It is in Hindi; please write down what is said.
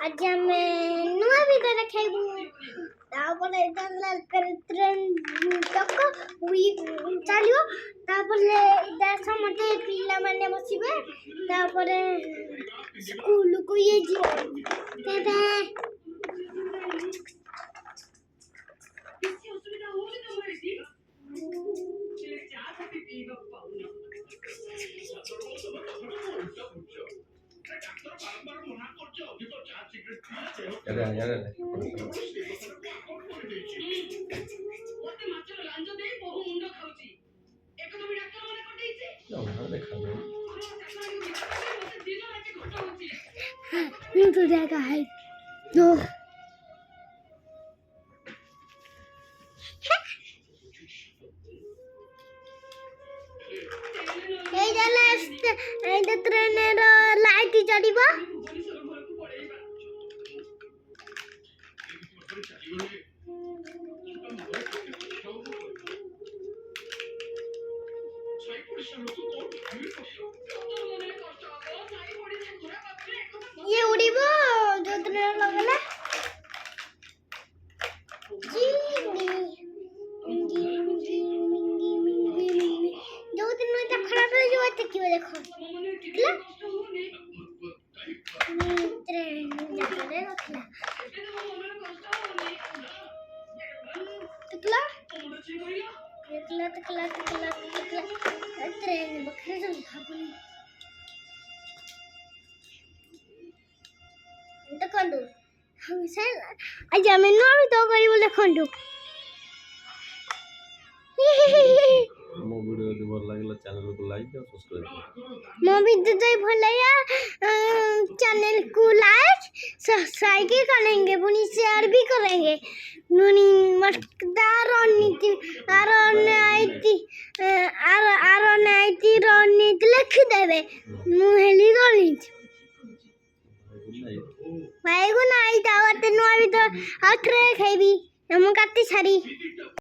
आज ଆମେ ନୂଆ ଭିଡ଼ିଓ ଦେଖାଇବୁ। ତାପରେ ଏଇଟା ଟ୍ରେନ୍ ତକ ଚାଲିବ। ତାପରେ ଏଇଟା ସମସ୍ତେ ପିଲାମାନେ ବସିବେ। ତାପରେ ସ୍କୁଲକୁ ଇଏ ଯିବ। ତେବେ तो देखा है दो ट्रेन लाइट चढ़ा ये उड़ीब जो ट्रेन लगला जो दिन में खराब हो जो क्यों देखो ट्रेन जाने रखला तकला ट्रेन बखरे जो भागुनी देखंडु हम से आज हम नोरी तो करिबो देखंडु मो वीडियो जो भल लागला चैनल को लाइक और सब्सक्राइब मो वीडियो जो भल लगा चैनल को लाइक सब्सक्राइब करेंगे पुनी शेयर भी करेंगे नुनी मस्कदार रणनीति रणनीति लिख देबे मुहेली रणनीति भाई गुड नाइट आवते नो वीडियो आखरे खाइबी हम काटी सारी।